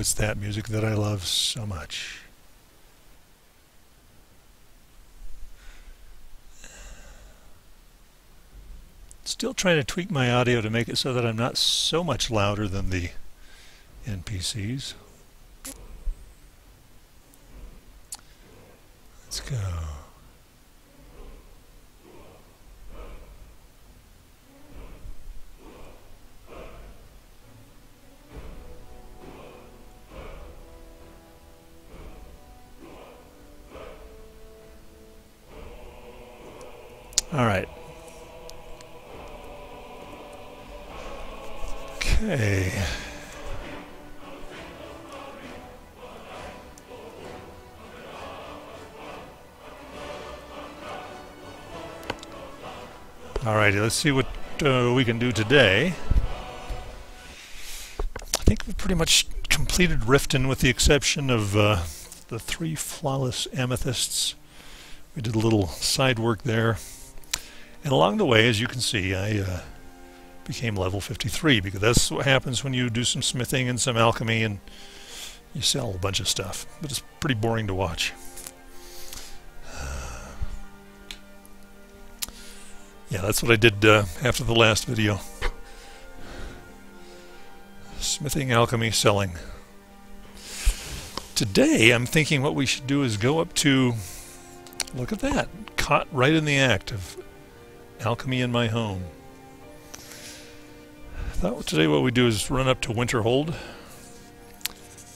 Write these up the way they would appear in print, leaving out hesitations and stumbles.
it's that music that I love so much. Still trying to tweak my audio to make it so that I'm not so much louder than the NPCs. Let's go. All right. Okay. Alrighty, let's see what we can do today. I think we've pretty much completed Riften with the exception of the 3 flawless amethysts. We did a little side work there. And along the way, as you can see, I became level 53, because that's what happens when you do some smithing and some alchemy and you sell a bunch of stuff. But it's pretty boring to watch. Yeah, that's what I did after the last video. Smithing, alchemy, selling. Today, I'm thinking what we should do is go up to... Look at that! Caught right in the act of alchemy in my home. I thought today what we do is run up to Winterhold,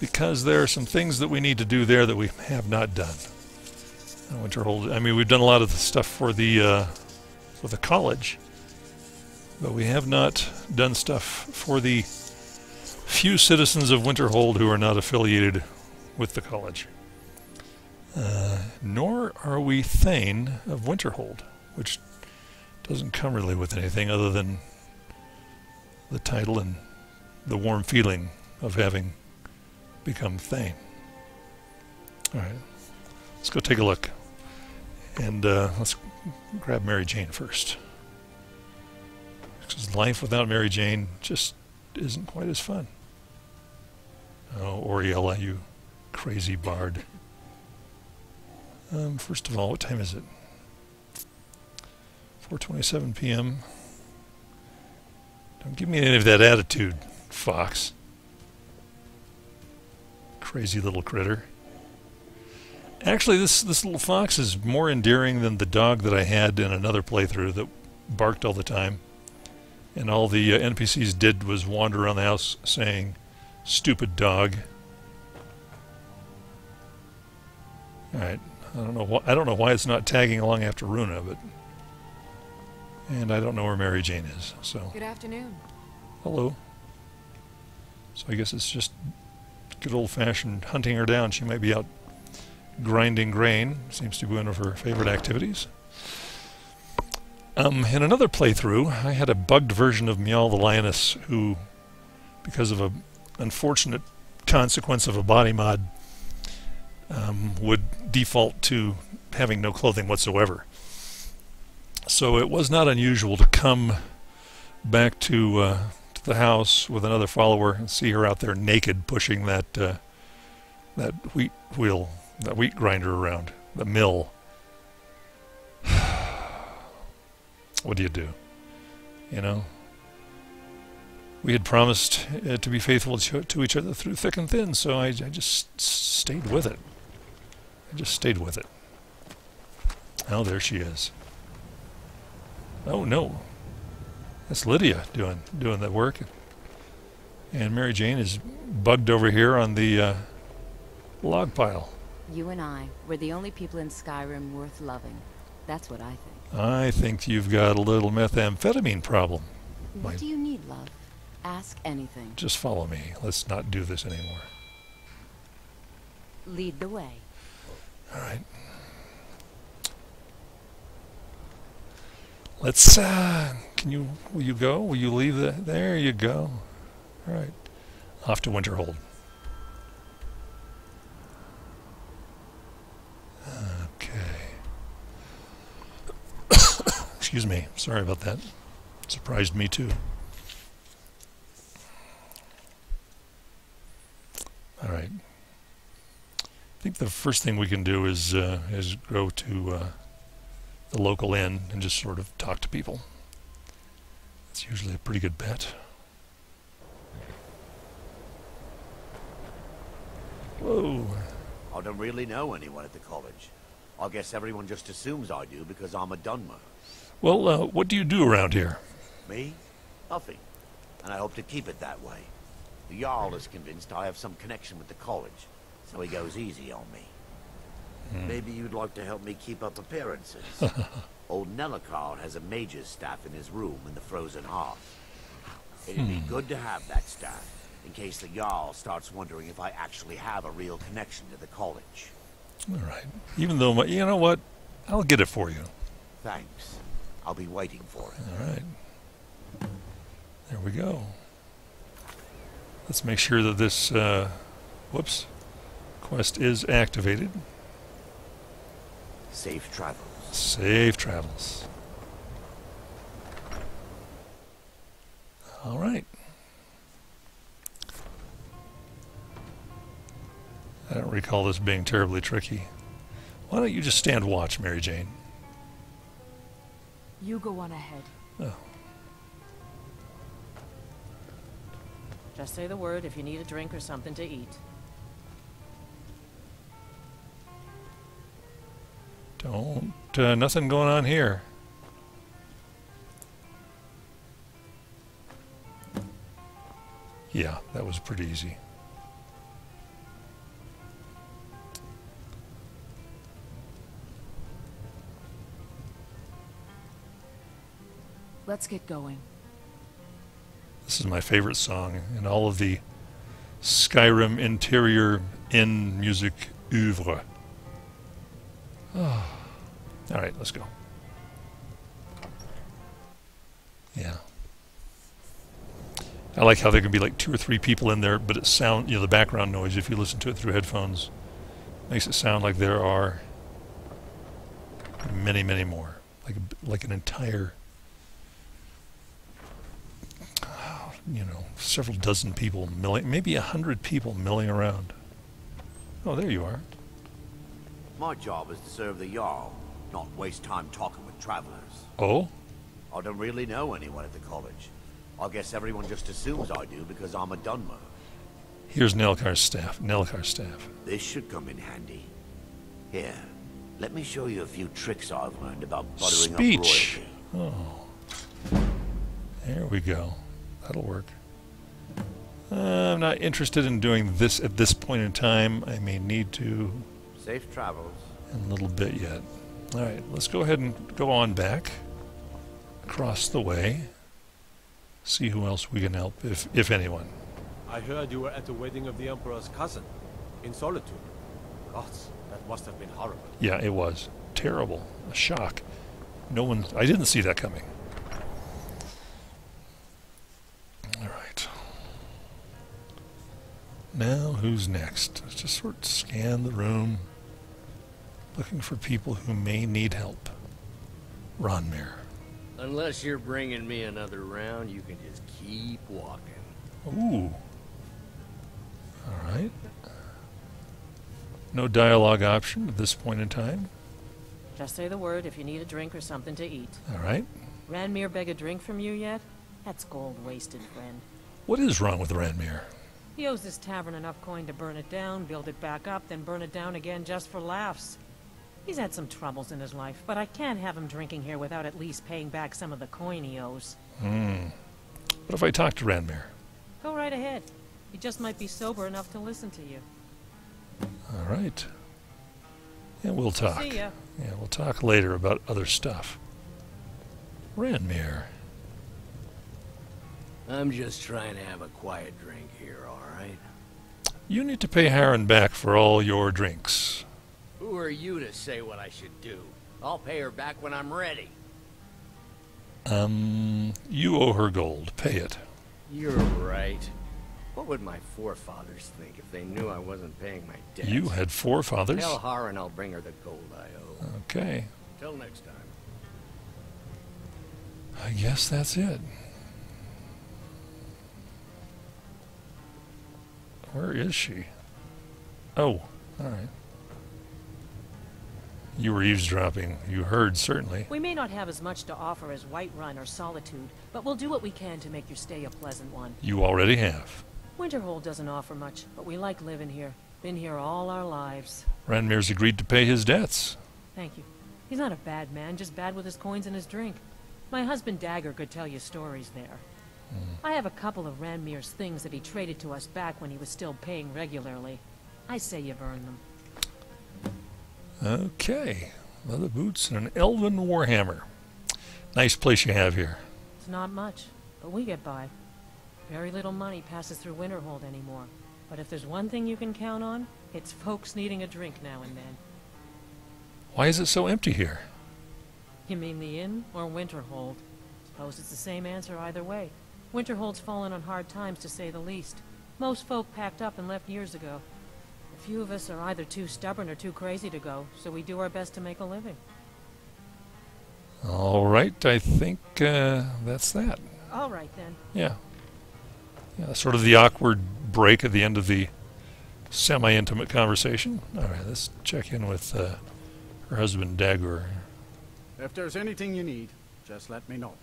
because there are some things that we need to do there that we have not done. Winterhold, I mean, we've done a lot of the stuff for the college, but we have not done stuff for the few citizens of Winterhold who are not affiliated with the college. Nor are we Thayne of Winterhold, which doesn't come really with anything other than the title and the warm feeling of having become Thayne. Alright, let's go take a look. And let's grab Mary Jane first. Because life without Mary Jane just isn't quite as fun. Oh, Oriella, you crazy bard. First of all, what time is it? 4:27 p.m. Don't give me any of that attitude, fox. Crazy little critter. Actually, this little fox is more endearing than the dog that I had in another playthrough that barked all the time. And all the NPCs did was wander around the house saying, "Stupid dog." Alright, I don't know why it's not tagging along after Runa, but... And I don't know where Mary Jane is, so... Good afternoon. Hello. So I guess it's just good old-fashioned hunting her down. She might be out grinding grain. Seems to be one of her favorite activities. In another playthrough, I had a bugged version of Meow the Lioness who, because of an unfortunate consequence of a body mod, would default to having no clothing whatsoever. So it was not unusual to come back to the house with another follower and see her out there naked pushing that that wheat wheel, that wheat grinder around, the mill. What do you do? You know? We had promised to be faithful to each other through thick and thin, so I just stayed with it. I just stayed with it. Oh, there she is. Oh no, that's Lydia doing that work, and Mary Jane is bugged over here on the log pile. You and I, we're the only people in Skyrim worth loving. That's what I think. I think you've got a little methamphetamine problem. What do you need, love? Ask anything. Just follow me. Let's not do this anymore. Lead the way. All right. Let's, will you go? Will you leave there you go. All right. Off to Winterhold. Okay. Excuse me. Sorry about that. Surprised me too. think the first thing we can do is go to the local inn and just sort of talk to people. It's usually a pretty good bet. Whoa. I don't really know anyone at the college. I guess everyone just assumes I do because I'm a Dunmer. Well, what do you do around here? Me? Nothing. And I hope to keep it that way. The Jarl is convinced I have some connection with the college, so he goes easy on me. Maybe you'd like to help me keep up appearances. Old Nellikar has a mage's staff in his room in the frozen hearth. It'd be good to have that staff, in case the Jarl starts wondering if I actually have a real connection to the college. All right. Even though, you know what? I'll get it for you. Thanks. I'll be waiting for it. All right. There we go. Let's make sure that this, whoops, quest is activated. Safe travels. Safe travels. All right. I don't recall this being terribly tricky. Why don't you just stand watch, Mary Jane? You go on ahead. Oh. Just say the word if you need a drink or something to eat. Nothing going on here. Yeah, that was pretty easy. Let's get going. This is my favorite song in all of the Skyrim interior in music oeuvre. Oh. All right, let's go. Yeah. I like how there can be like 2 or 3 people in there, but it sound, the background noise, if you listen to it through headphones, makes it sound like there are many, many more. Like an entire, several dozen people milling, maybe 100 people milling around. Oh, there you are. My job is to serve the Jarl, not waste time talking with travelers. Oh? I don't really know anyone at the college. I guess everyone just assumes I do because I'm a Dunmer. Here's Nellikar's staff. This should come in handy. Here, let me show you a few tricks I've learned about buttering up Speech. royalty. Oh. There we go. That'll work. I'm not interested in doing this at this point in time. I may need to Safe travels. in a little bit yet. All right, let's go ahead and go on back across the way. See who else we can help, if anyone. I heard you were at the wedding of the Emperor's cousin, in Solitude. Gods, that must have been horrible. Yeah, it was terrible. A shock. I didn't see that coming. All right. Now, who's next? Let's just sort of scan the room, looking for people who may need help. Ranmir. Unless you're bringing me another round, you can just keep walking. Ooh. All right. No dialogue option at this point in time. Just say the word if you need a drink or something to eat. All right. Ranmir beg a drink from you yet? That's gold wasted, friend. What is wrong with Ranmir? He owes this tavern enough coin to burn it down, build it back up, then burn it down again just for laughs. He's had some troubles in his life, but I can't have him drinking here without at least paying back some of the coin he owes. What if I talk to Ranmir? Go right ahead. He just might be sober enough to listen to you. All right. Yeah, we'll talk. See ya. Yeah, we'll talk later about other stuff. Ranmir. I'm just trying to have a quiet drink here, alright? You need to pay Harren back for all your drinks. Who are you to say what I should do? I'll pay her back when I'm ready. You owe her gold. Pay it. You're right. What would my forefathers think if they knew I wasn't paying my debts? You had forefathers? Tell Harren I'll bring her the gold I owe. Okay. Till next time. I guess that's it. Where is she? Oh, all right. You were eavesdropping. You heard, certainly. We may not have as much to offer as Whiterun or Solitude, but we'll do what we can to make your stay a pleasant one. You already have. Winterhold doesn't offer much, but we like living here. Been here all our lives. Ranmir's agreed to pay his debts. Thank you. He's not a bad man, just bad with his coins and his drink. My husband Dagger could tell you stories there. I have a couple of Ranmir's things that he traded to us back when he was still paying regularly. I say you've earned them. Okay. Leather boots and an elven warhammer. Nice place you have here. It's not much, but we get by. Very little money passes through Winterhold anymore. But if there's one thing you can count on, it's folks needing a drink now and then. Why is it so empty here? You mean the inn or Winterhold? Suppose it's the same answer either way. Winterhold's fallen on hard times, to say the least. Most folk packed up and left years ago. A few of us are either too stubborn or too crazy to go, so we do our best to make a living. All right, I think that's that. All right, then. Yeah. Sort of the awkward break at the end of the semi-intimate conversation. All right, let's check in with her husband, Dagger. If there's anything you need, just let me know.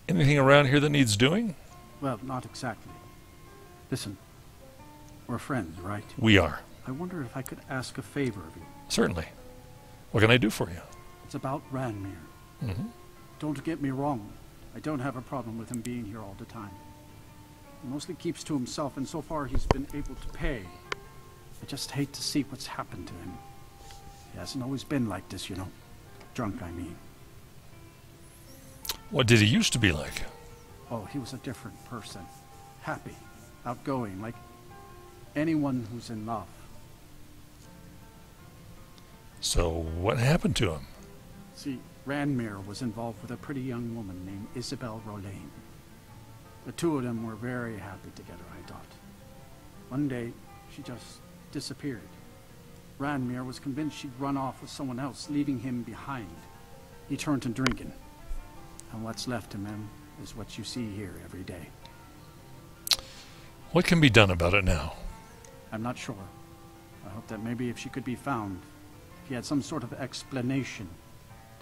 Anything around here that needs doing? Well, not exactly. Listen, we're friends, right? We are. I wonder if I could ask a favor of you. Certainly. What can I do for you? It's about Ranmir. Mm-hmm. Don't get me wrong. I don't have a problem with him being here all the time. He mostly keeps to himself, and so far he's been able to pay. I just hate to see what's happened to him. He hasn't always been like this, you know. Drunk, I mean. What did he used to be like? Oh, he was a different person. Happy, outgoing, like anyone who's in love. So, what happened to him? See, Ranmir was involved with a pretty young woman named Isabelle Rolaine. The two of them were very happy together, I thought. One day, she just disappeared. Ranmir was convinced she'd run off with someone else, leaving him behind. He turned to drinking. And what's left of him is what you see here every day. What can be done about it now? I'm not sure. I hope that maybe if she could be found, if he had some sort of explanation,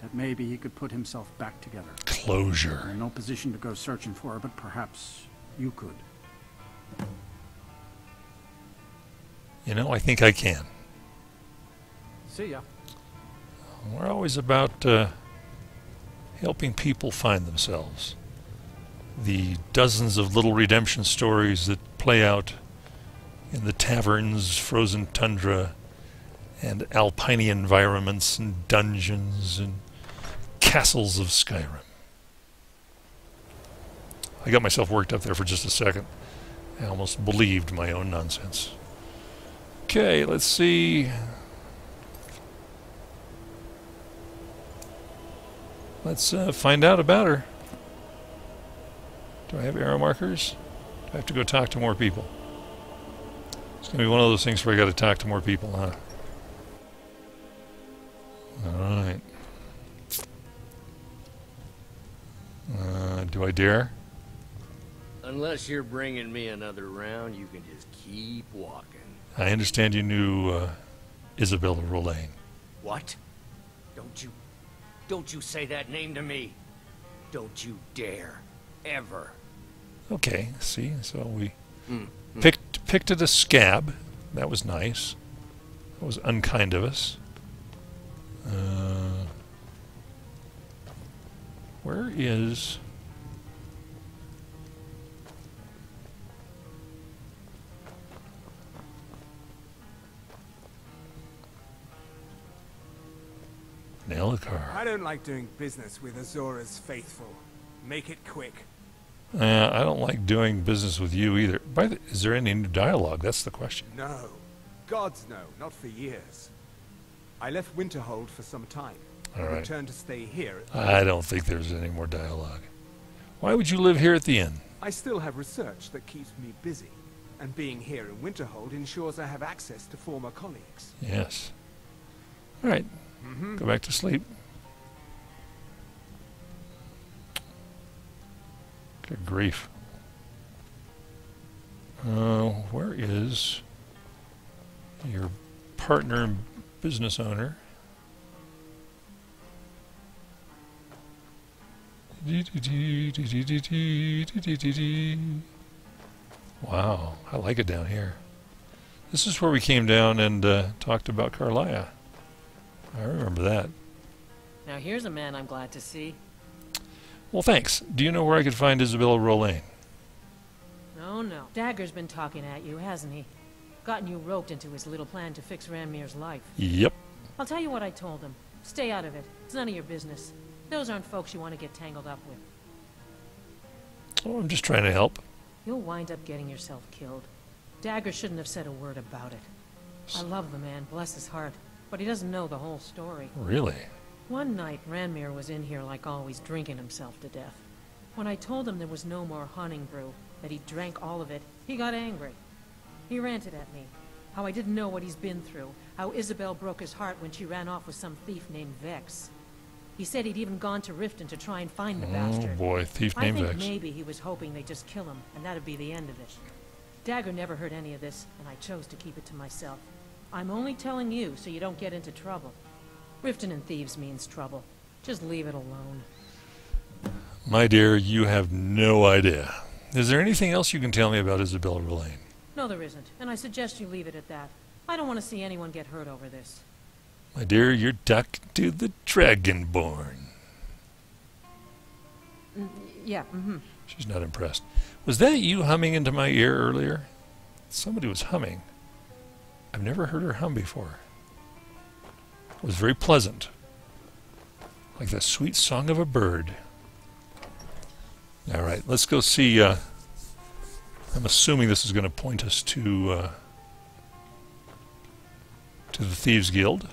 that maybe he could put himself back together. Closure. I'm in no position to go searching for her, but perhaps you could. You know, I think I can. See ya. We're always about helping people find themselves. The dozens of little redemption stories that play out in the taverns, frozen tundra, and alpine environments, and dungeons, and castles of Skyrim. I got myself worked up there for just a second. I almost believed my own nonsense. Okay, let's see. Let's find out about her. Do I have arrow markers? Do I have to go talk to more people? It's going to be one of those things where I got to talk to more people, huh? Alright. Do I dare? Unless you're bringing me another round, you can just keep walking. I understand you knew Isabelle Rolaine. What? Don't you say that name to me. Don't you dare. Ever. Okay, see, so we picked at a scab. That was nice. That was unkind of us. Where is... Nelacar. I don't like doing business with Azora's faithful. Make it quick. I don't like doing business with you either. Is there any new dialogue? That's the question. No. Gods no, not for years. I left Winterhold for some time. All I right. returned to stay here. I don't think there's any more dialogue. Why would you live here at the inn? I still have research that keeps me busy. And being here in Winterhold ensures I have access to former colleagues. Yes. All right. Go back to sleep. Good grief. Where is your partner and business owner. Wow, I like it down here. This is where we came down and talked about Carlia. I remember that. Now here's a man I'm glad to see. Well, thanks. Do you know where I could find Isabelle Rolaine? Oh no. Dagger's been talking at you, hasn't he? Gotten you roped into his little plan to fix Ranmir's life. Yep. I'll tell you what I told him. Stay out of it. It's none of your business. Those aren't folks you want to get tangled up with. Oh, I'm just trying to help. You'll wind up getting yourself killed. Dagger shouldn't have said a word about it. I love the man, bless his heart, but he doesn't know the whole story. Really? One night, Ranmir was in here like always, drinking himself to death. When I told him there was no more hunting brew, that he drank all of it, he got angry. He ranted at me. How I didn't know what he's been through. How Isabelle broke his heart when she ran off with some thief named Vex. He said he'd even gone to Riften to try and find the bastard. Oh boy, thief I named think Vex. maybe he was hoping they'd just kill him, and that'd be the end of it. Dagger never heard any of this, and I chose to keep it to myself. I'm only telling you so you don't get into trouble. Riften and thieves means trouble. Just leave it alone. My dear, you have no idea. Is there anything else you can tell me about Isabelle Rolaine? No, there isn't, and I suggest you leave it at that. I don't want to see anyone get hurt over this. My dear, you're duck to the Dragonborn. Yeah, She's not impressed. Was that you humming into my ear earlier? Somebody was humming. I've never heard her hum before. It was very pleasant. Like the sweet song of a bird. All right, let's go see. I'm assuming this is going to point us to the Thieves Guild.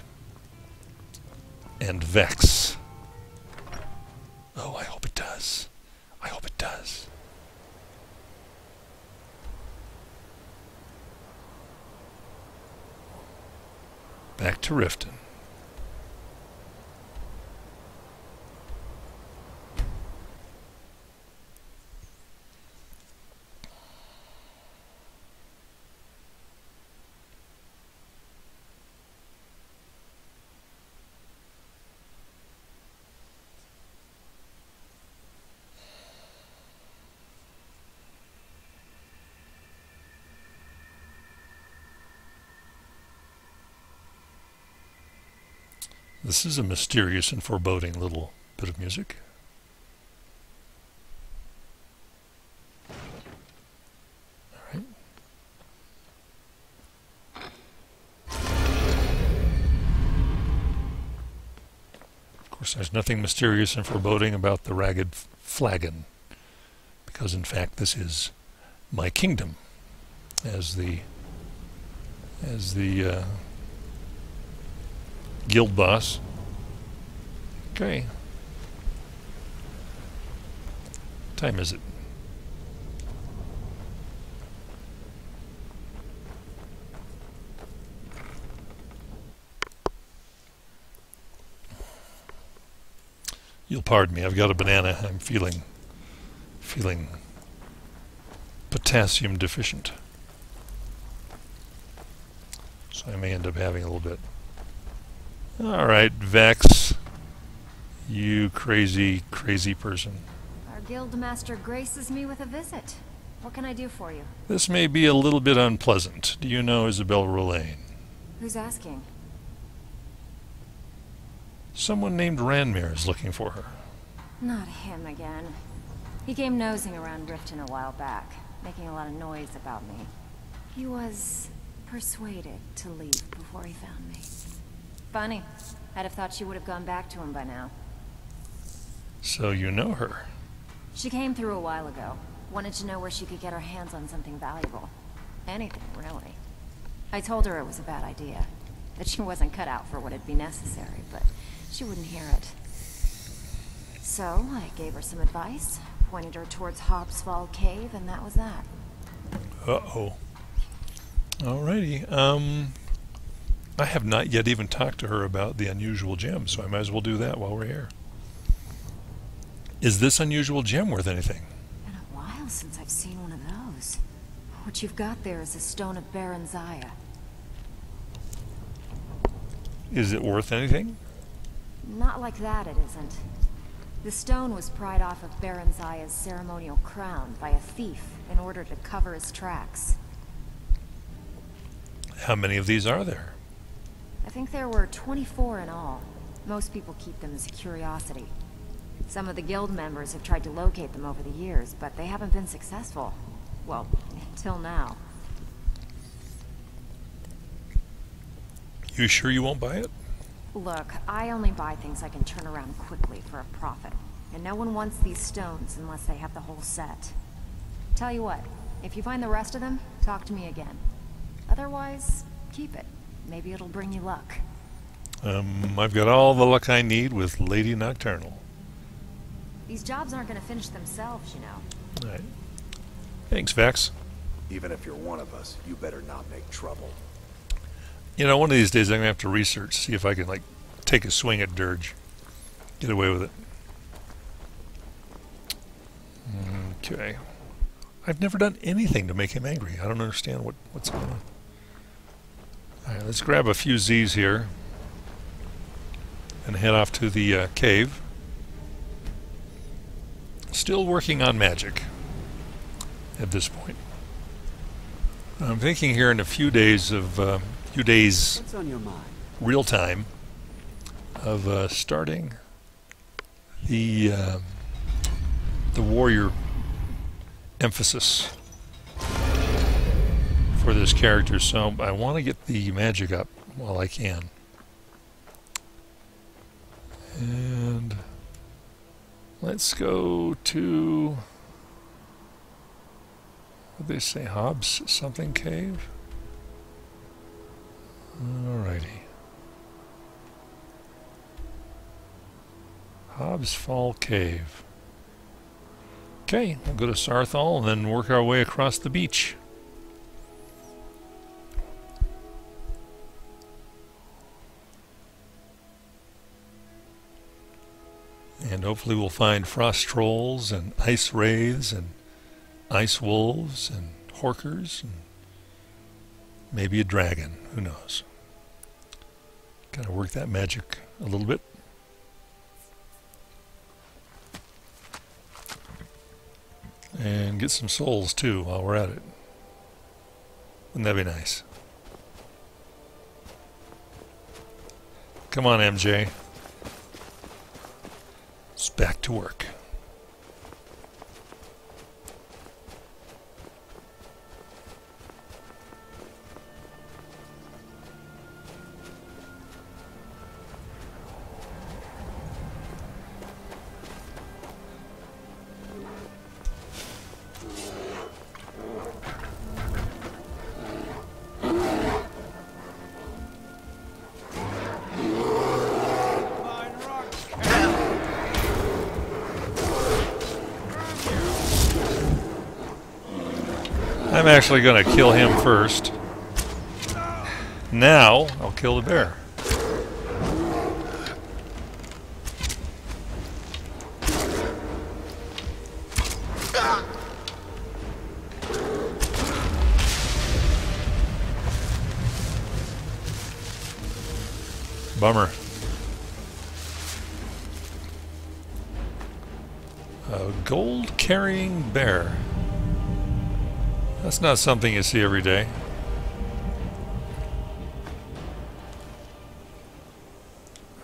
And Vex. Oh, I hope it does. I hope it does. Back to Riften. This is a mysterious and foreboding little bit of music. All right. Of course, there's nothing mysterious and foreboding about the ragged flagon, because in fact this is my kingdom as the guild boss. Okay. What time is it? You'll pardon me, I've got a banana. I'm feeling potassium deficient. So I may end up having a little bit. Alright, Vex. You crazy, crazy person. Our guild master graces me with a visit. What can I do for you? This may be a little bit unpleasant. Do you know Isabelle Rolaine? Who's asking? Someone named Ranmir is looking for her. Not him again. He came nosing around Riften a while back, making a lot of noise about me. He was persuaded to leave before he found me. Funny. I'd have thought she would have gone back to him by now. So you know her? She came through a while ago. Wanted to know where she could get her hands on something valuable. Anything, really. I told her it was a bad idea. That she wasn't cut out for what'd be necessary, but she wouldn't hear it. So, I gave her some advice, pointed her towards Hobsfall Cave, and that was that. Uh-oh. Alrighty, I have not yet even talked to her about the unusual gem, so I might as well do that while we're here. Is this unusual gem worth anything? Been a while since I've seen one of those. What you've got there is a stone of Baron Zaya. Is it worth anything? Not like that, it isn't. The stone was pried off of Baron Zaya's ceremonial crown by a thief in order to cover his tracks. How many of these are there? I think there were 24 in all. Most people keep them as a curiosity. Some of the guild members have tried to locate them over the years, but they haven't been successful. Well, until now. You sure you won't buy it? Look, I only buy things I can turn around quickly for a profit. And no one wants these stones unless they have the whole set. Tell you what, if you find the rest of them, talk to me again. Otherwise, keep it. Maybe it'll bring you luck. I've got all the luck I need with Lady Nocturnal. These jobs aren't going to finish themselves, you know. All right. Thanks, Vex. Even if you're one of us, you better not make trouble. You know, one of these days I'm going to have to research, see if I can, like, take a swing at Dirge. Get away with it. Okay. I've never done anything to make him angry. I don't understand what's going on. Alright, let's grab a few Z's here and head off to the cave. Still working on magic at this point. I'm thinking here in a few days of What's on your mind? real time of starting the warrior emphasis for this character, so I want to get the magic up while I can. And let's go to, what did they say, Hobbs something cave? Alrighty. Hobbs Fall Cave. Okay, we'll go to Sarthal and then work our way across the beach. And hopefully we'll find frost trolls and ice wraiths and ice wolves and horkers and maybe a dragon. Who knows? Gotta work that magic a little bit. And get some souls too while we're at it. Wouldn't that be nice? Come on, MJ. It's back to work. I'm actually going to kill him first. Now, I'll kill the bear. Bummer. A gold-carrying bear. That's not something you see every day.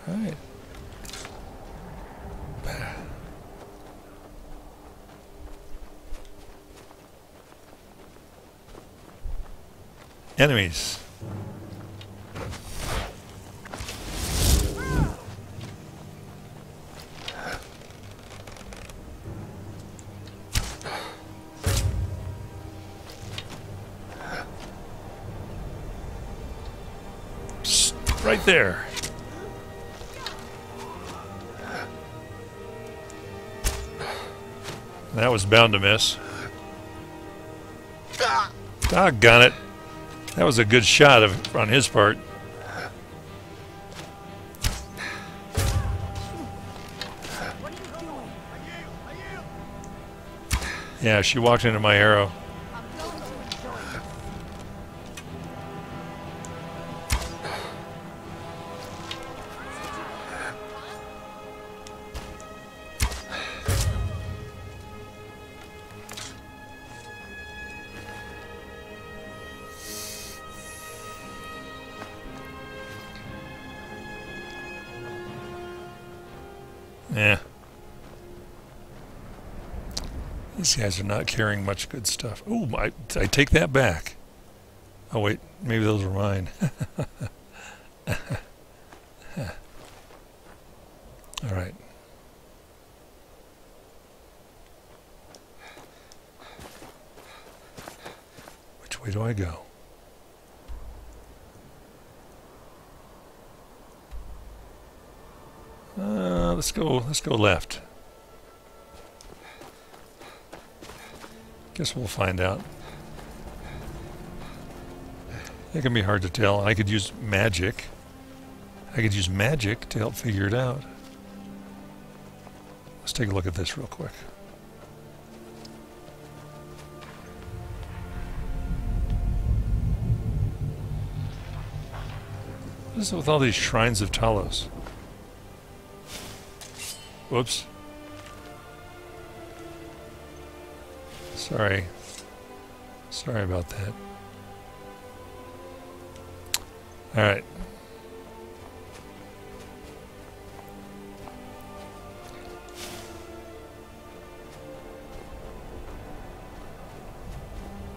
All right. Enemies. Right there. That was bound to miss. Doggone it. That was a good shot on his part. Yeah, she walked into my arrow. Eh. These guys are not carrying much good stuff. Oh, I take that back. Oh, wait. Maybe those are mine. All right. Which way do I go? Let's go left. Guess we'll find out. It can be hard to tell. I could use magic. I could use magic to help figure it out. Let's take a look at this real quick. What is it with all these shrines of Talos? Whoops. Sorry. Sorry about that. Alright.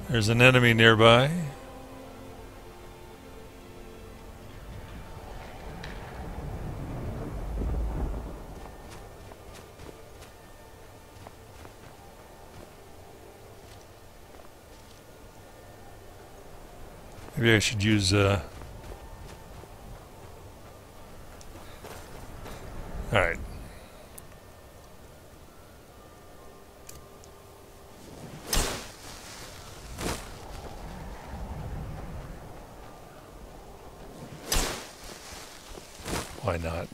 There's an enemy nearby. Maybe I should use all right. Why not?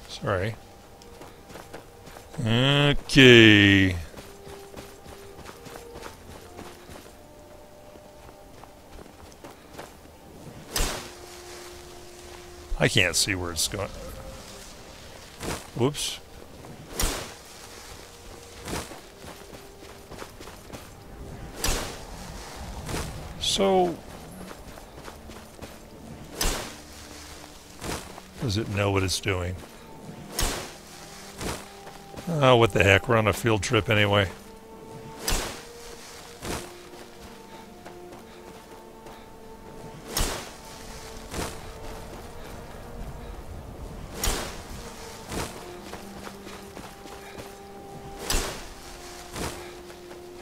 Sorry. Okay. I can't see where it's going. Whoops. So, does it know what it's doing? Oh, what the heck, we're on a field trip anyway.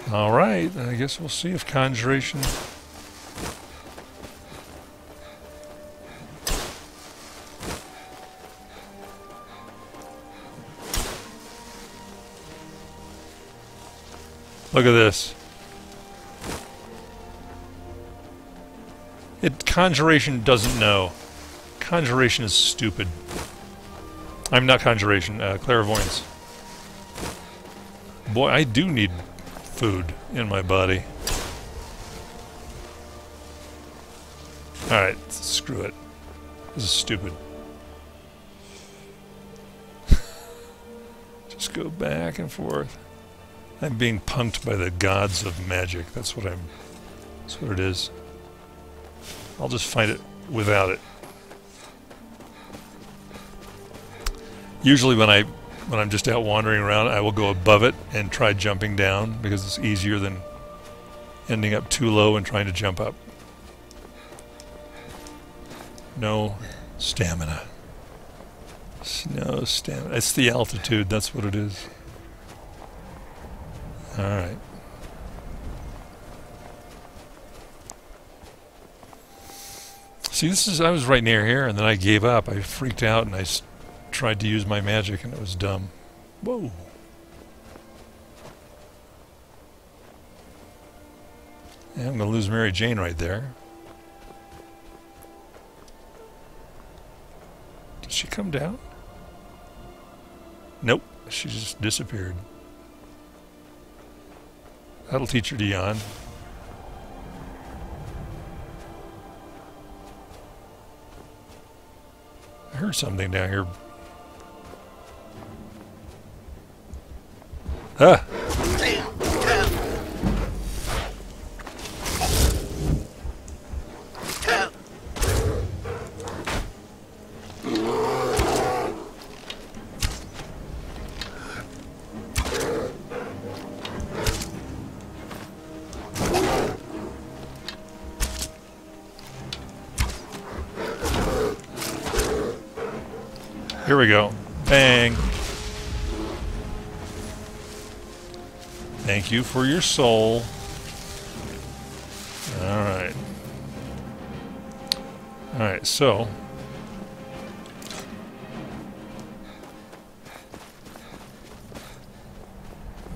Alright, I guess we'll see if conjuration... Look at this. Conjuration doesn't know. Conjuration is stupid. I'm not conjuration, clairvoyance. Boy, I do need food in my body. Alright, screw it. This is stupid. Just go back and forth. I'm being punked by the gods of magic. That's what it is. I'll just find it without it. Usually when I'm just out wandering around, I will go above it and try jumping down because it's easier than ending up too low and trying to jump up. No stamina. No stamina. It's the altitude, that's what it is. Alright. See, I was right near here, and then I gave up. I freaked out, and I tried to use my magic, and it was dumb. Whoa. Yeah, I'm going to lose Mary Jane right there. Did she come down? Nope. She just disappeared. That'll teach her to yawn. heard something down here. Ah! Here we go. Bang. Thank you for your soul. Alright. Alright, so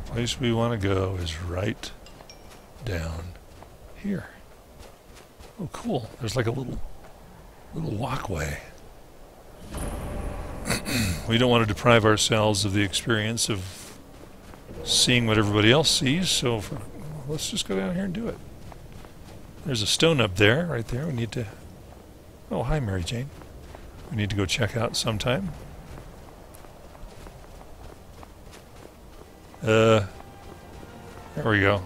the place we want to go is right down here. Oh, cool. There's like a little walkway. We don't want to deprive ourselves of the experience of seeing what everybody else sees, so let's just go down here and do it. There's a stone up there, right there. We need to... Oh, hi, Mary Jane. We need to go check out sometime. There we go.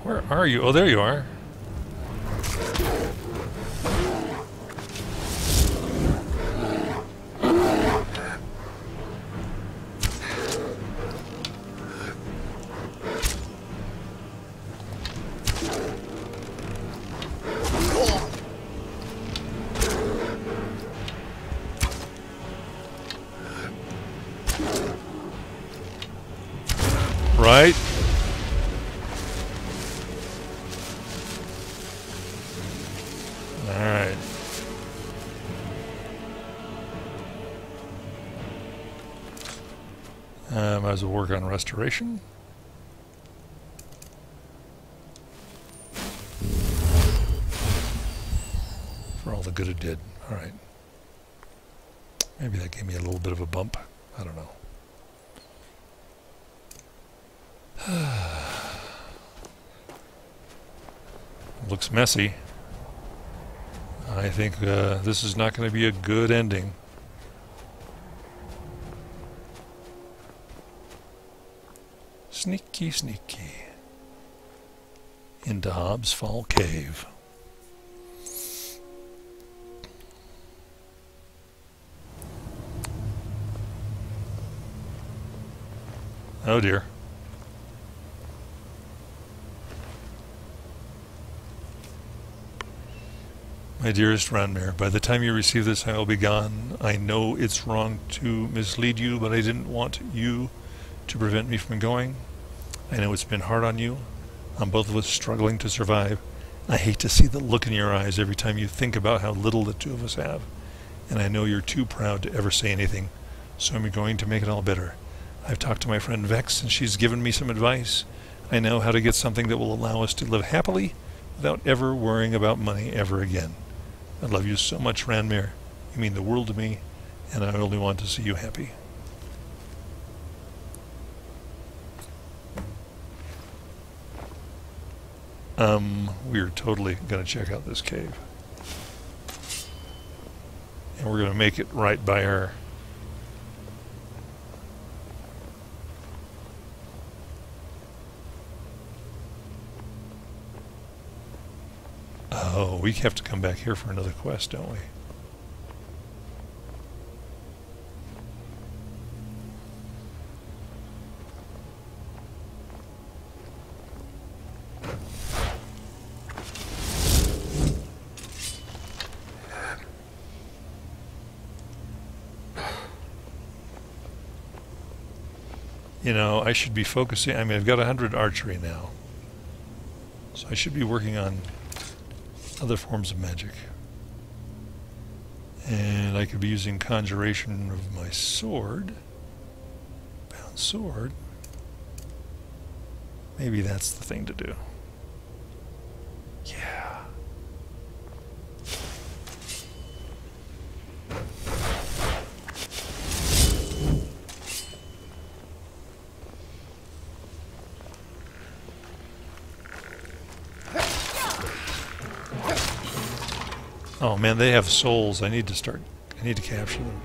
Where are you? Oh, there you are. Right? Alright. Might as well work on restoration. For all the good it did. Alright. Maybe that gave me a little bit of a bump. I don't know. Looks messy. I think this is not going to be a good ending. Sneaky, sneaky. Into Hobbs Fall Cave. Oh dear. My dearest Ranmir, by the time you receive this, I will be gone. I know it's wrong to mislead you, but I didn't want you to prevent me from going. I know it's been hard on you, on both of us struggling to survive. I hate to see the look in your eyes every time you think about how little the two of us have. And I know you're too proud to ever say anything, so I'm going to make it all better. I've talked to my friend Vex, and she's given me some advice. I know how to get something that will allow us to live happily without ever worrying about money ever again. I love you so much, Ranmir. You mean the world to me, and I only want to see you happy. We're totally going to check out this cave. And we're going to make it right by her. Oh, we have to come back here for another quest, don't we? You know, I should be focusing. I mean, I've got 100 archery now. So I should be working on other forms of magic. And I could be using conjuration of my sword. Bound sword. Maybe that's the thing to do. Yeah. Oh man, they have souls. I need to capture them.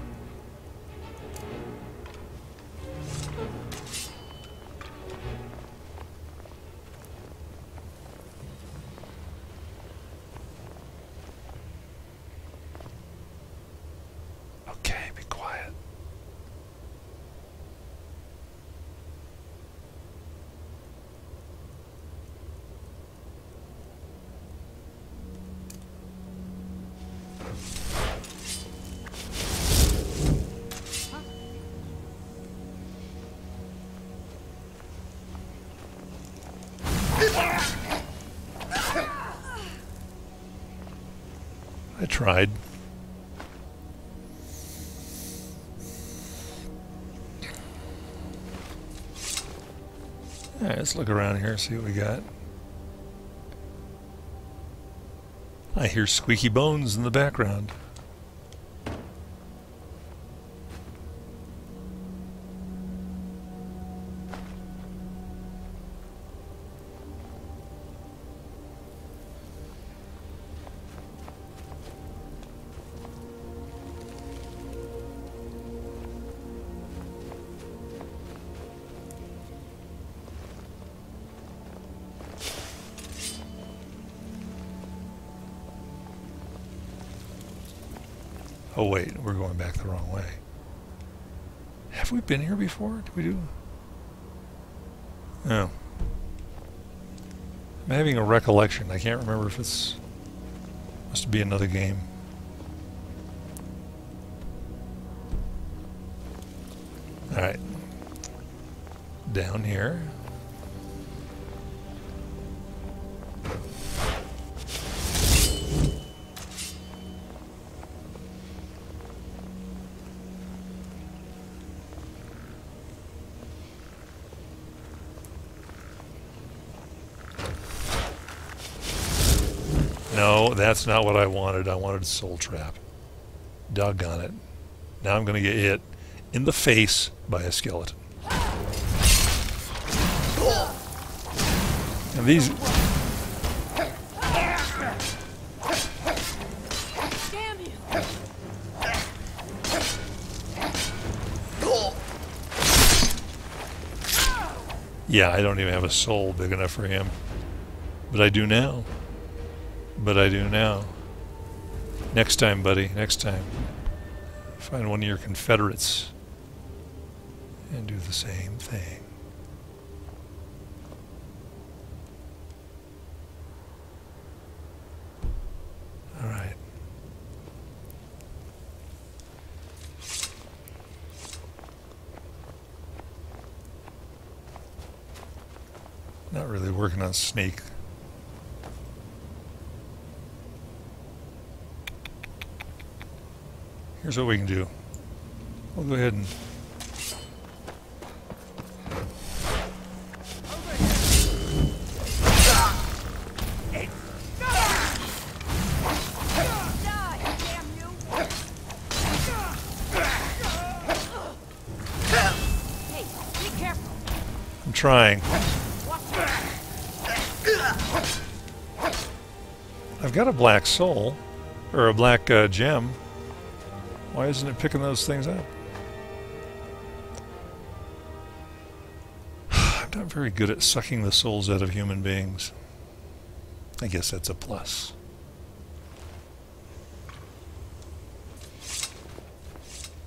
Okay, be quiet. I tried. Alright, let's look around here and see what we got. I hear squeaky bones in the background. Oh wait, we're going back the wrong way. Have we been here before? Did we do? No. I'm having a recollection. I can't remember if it's... Must be another game. Alright. Down here. No, that's not what I wanted. I wanted Soul Trap. Doggone it. Now I'm going to get hit in the face by a skeleton. And these... Yeah, I don't even have a soul big enough for him. But I do now. But I do now. Next time, buddy. Next time. Find one of your Confederates and do the same thing. All right. Not really working on Snake. Here's what we can do. We'll go ahead and... I'm trying. I've got a black soul, or a black gem. Why isn't it picking those things up? I'm not very good at sucking the souls out of human beings. I guess that's a plus.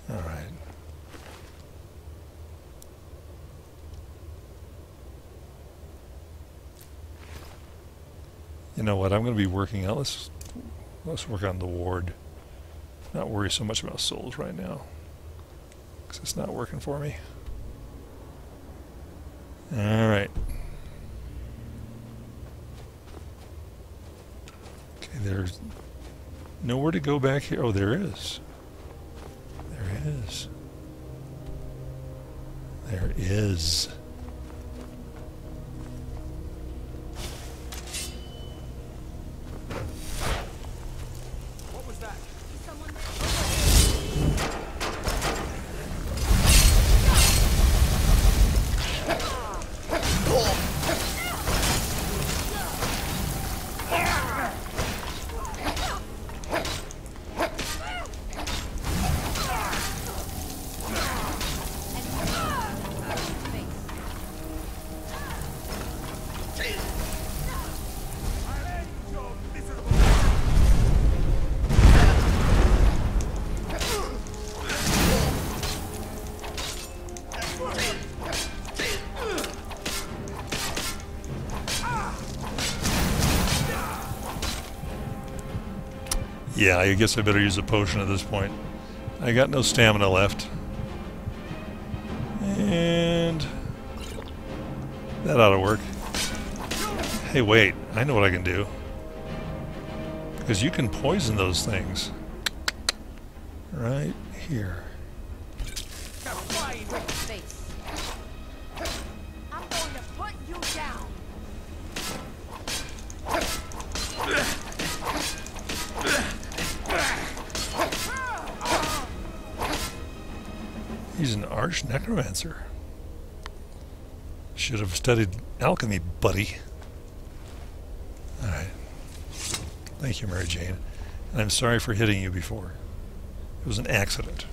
All right. You know what? I'm going to be working out. Let's work on the ward. Not worry so much about souls right now, because it's not working for me. Alright. Okay, there's nowhere to go back here. Oh, there is. There is. There is. Yeah, I guess I better use a potion at this point. I got no stamina left. And that ought to work. Hey, wait. I know what I can do. Because you can poison those things. Right here. I'm going to put you down. He's an arch necromancer. Should have studied alchemy, buddy. Alright. Thank you, Mary Jane. And I'm sorry for hitting you before. It was an accident.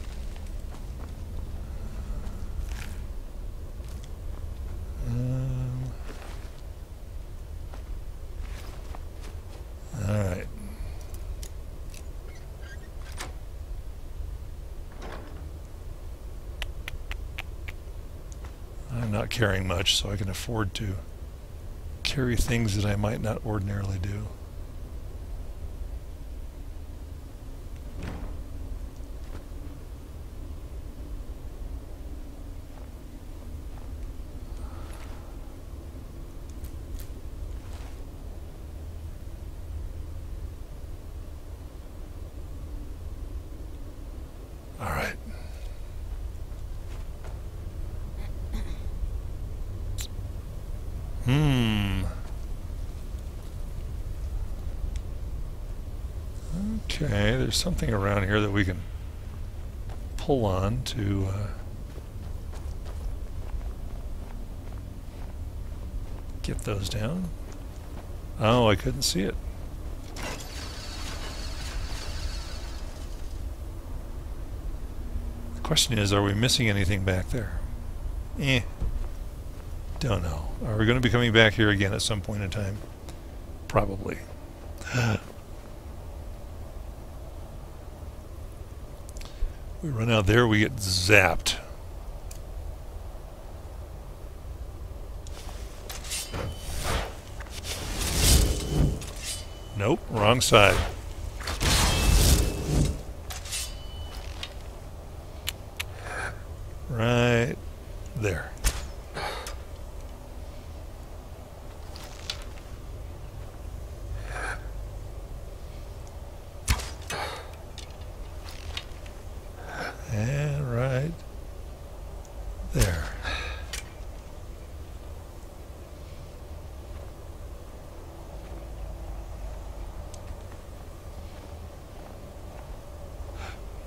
Alright. I'm not carrying much, so I can afford to carry things that I might not ordinarily do. All right. Okay, there's something around here that we can pull on to get those down. Oh, I couldn't see it. The question is, are we missing anything back there? Don't know. Are we going to be coming back here again at some point in time? Probably. We run out there, we get zapped. Nope, wrong side. Right there. And right there.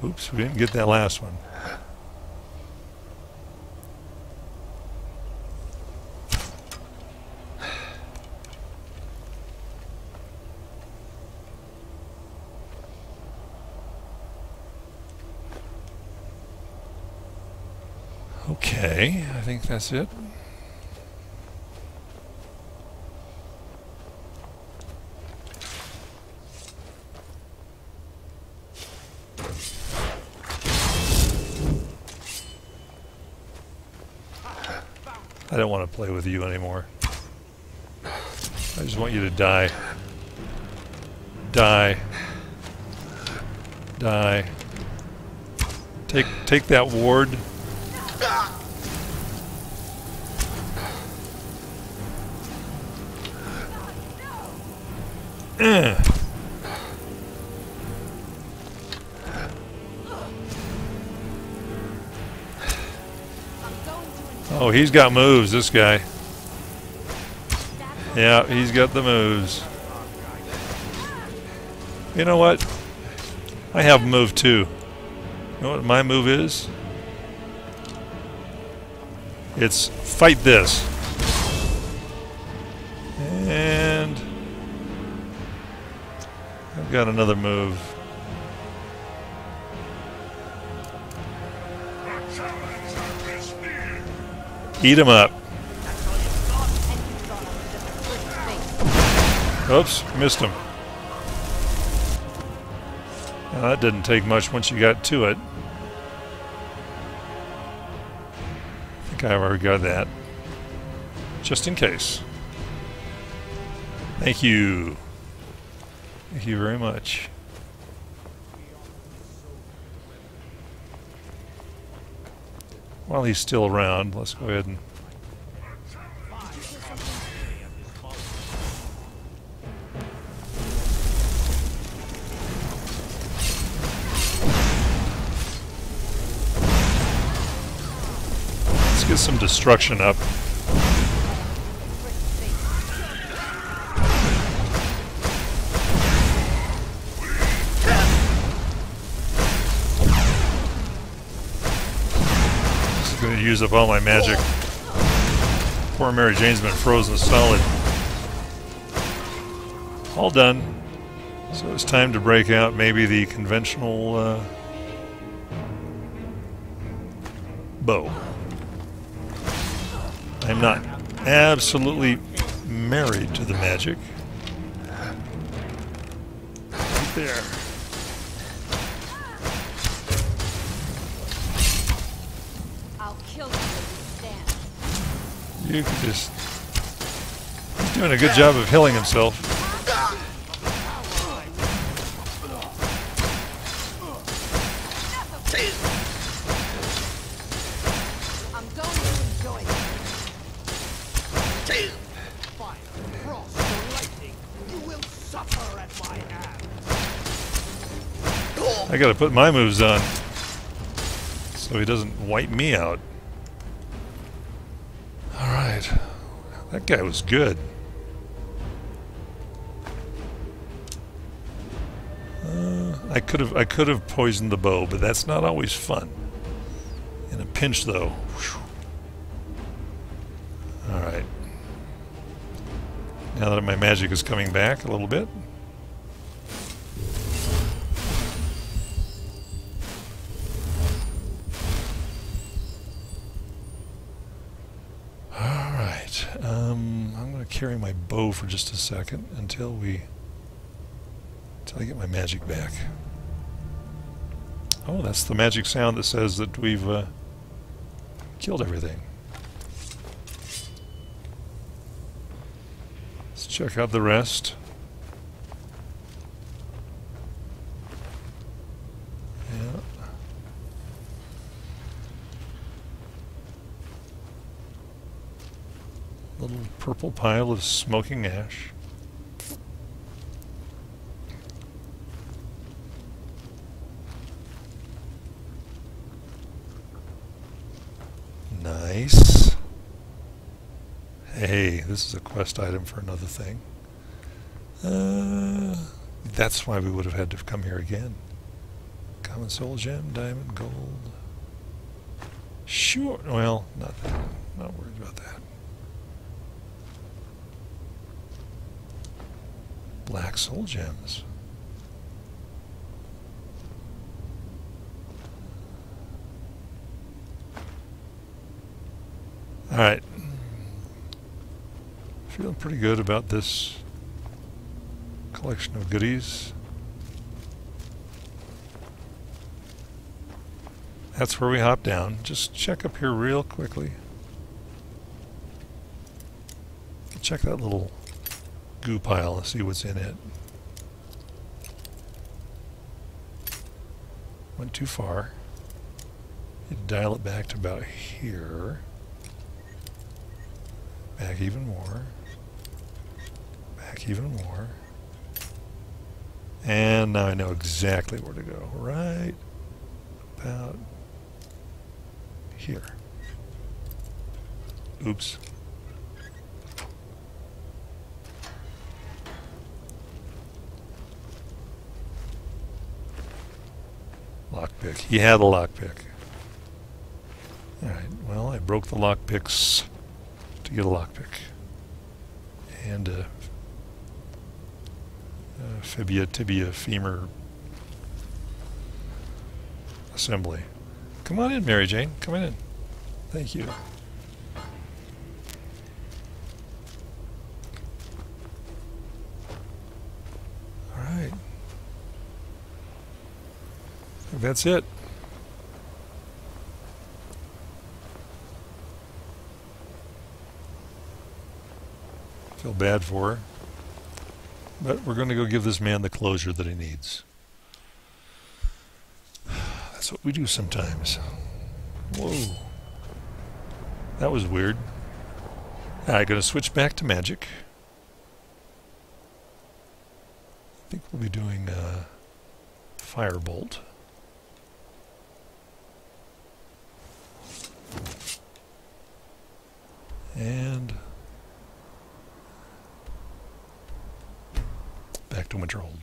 Oops, we didn't get that last one. Okay, I think that's it. I don't want to play with you anymore. I just want you to die. Die. Die. Take that ward. Oh, he's got moves, this guy. Yeah, he's got the moves. You know what? I have a move too. You know what my move is? It's fight this. And I've got another move. Eat him up. Oops, missed him. Now that didn't take much once you got to it. I think I already got that. Just in case. Thank you. Thank you very much. while he's still around, let's go ahead and... let's get some destruction up. Going to use up all my magic. Poor Mary Jane's been frozen solid. All done. So it's time to break out maybe the conventional bow. I'm not absolutely married to the magic. Right there. You could just... he's doing a good job of healing himself. I'm going to enjoy it. Fire, frost, or lightning, you will suffer at my hands. I gotta put my moves on so he doesn't wipe me out. Alright. That guy was good. I could have poisoned the bow, but that's not always fun. In a pinch though. Alright. Now that my magic is coming back a little bit. I'm going to carry my bow for just a second until I get my magic back. Oh, that's the magic sound that says that we've killed everything. Let's check out the rest. Yeah. Little purple pile of smoking ash. Nice. Hey, this is a quest item for another thing. That's why we would have had to come here again. Common soul gem, diamond, gold. Sure. Well, not worried about that. Black soul gems. Alright. Feeling pretty good about this collection of goodies. That's where we hop down. Just check up here real quickly. Check that little goo pile and see what's in it. Went too far. You dial it back to about here. Back even more. Back even more. And now I know exactly where to go. Right about here. Oops. Lockpick. He had a lockpick. Alright, well, I broke the lockpicks to get a lockpick. And fibia, tibia, femur assembly. Come on in, Mary Jane. Come on in. Thank you. Alright. That's it. Feel bad for her. But we're going to go give this man the closure that he needs. That's what we do sometimes. Whoa. That was weird. Alright, gonna switch back to magic. I think we'll be doing Firebolt. And back to Winterhold.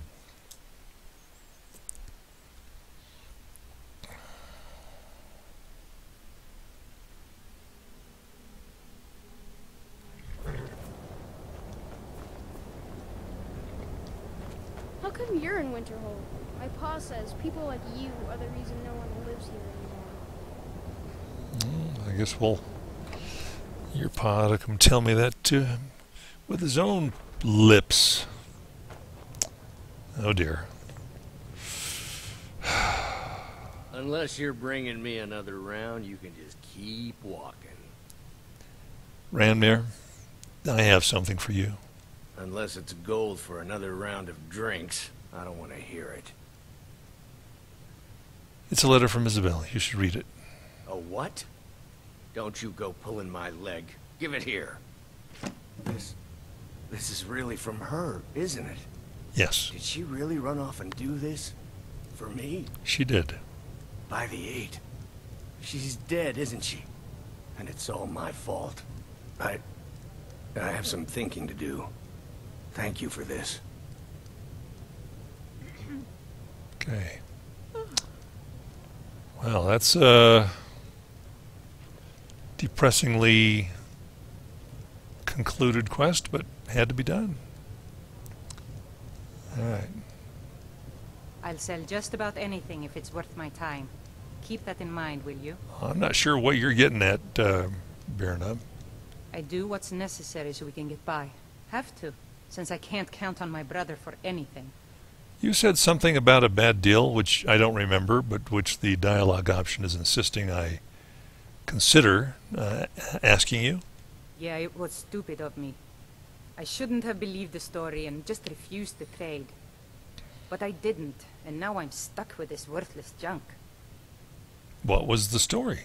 How come you're in Winterhold? My pa says people like you are the reason no one lives here anymore. I guess your pa to come tell me that too, with his own lips. Oh dear. Unless you're bringing me another round, you can just keep walking. Ranmir, I have something for you. Unless it's gold for another round of drinks, I don't want to hear it. It's a letter from Isabelle. You should read it. A what? Don't you go pulling my leg. Give it here. This is really from her, isn't it? Yes. Did she really run off and do this? For me? She did. By the 8. She's dead, isn't she? And it's all my fault. I have some thinking to do. Thank you for this. Okay. Well, that's depressingly concluded quest, but had to be done. Alright. I'll sell just about anything if it's worth my time. Keep that in mind, will you? I'm not sure what you're getting at, Baronab. I do what's necessary so we can get by. Have to, since I can't count on my brother for anything. You said something about a bad deal, which I don't remember, but which the dialogue option is insisting I consider asking you. Yeah, it was stupid of me. I shouldn't have believed the story and just refused the trade. But I didn't, and now I'm stuck with this worthless junk. What was the story?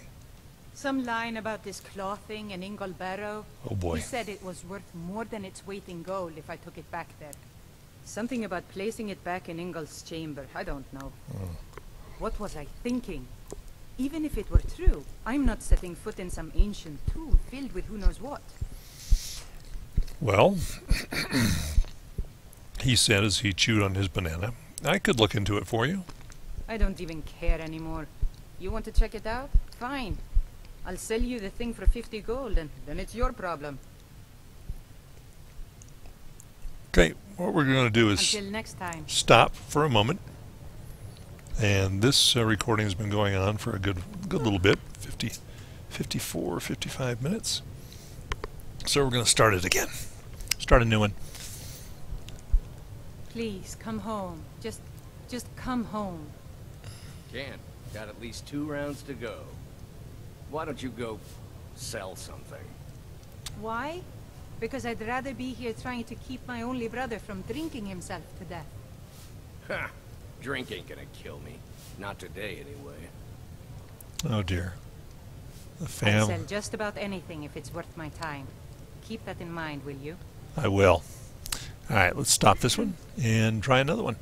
Some line about this clothing in Ingol Barrow. Oh boy. He said it was worth more than its weight in gold if I took it back there. Something about placing it back in Ingol's chamber. I don't know. What was I thinking? Even if it were true, I'm not setting foot in some ancient tomb filled with who knows what. Well, he said as he chewed on his banana, I could look into it for you. I don't even care anymore. You want to check it out? Fine. I'll sell you the thing for 50 gold, and then it's your problem. Okay, what we're going to do is Until next time. Stop for a moment. And this recording has been going on for a good little bit, 54, 55 minutes. So we're going to start it again. Start a new one. Please, come home. Just come home. Can't. Got at least 2 rounds to go. Why don't you go sell something? Why? Because I'd rather be here trying to keep my only brother from drinking himself to death. Ha! Drink ain't gonna kill me. Not today, anyway. Oh dear. The I'll fam. sell just about anything if it's worth my time. Keep that in mind, will you? I will. Alright, let's stop this one and try another one.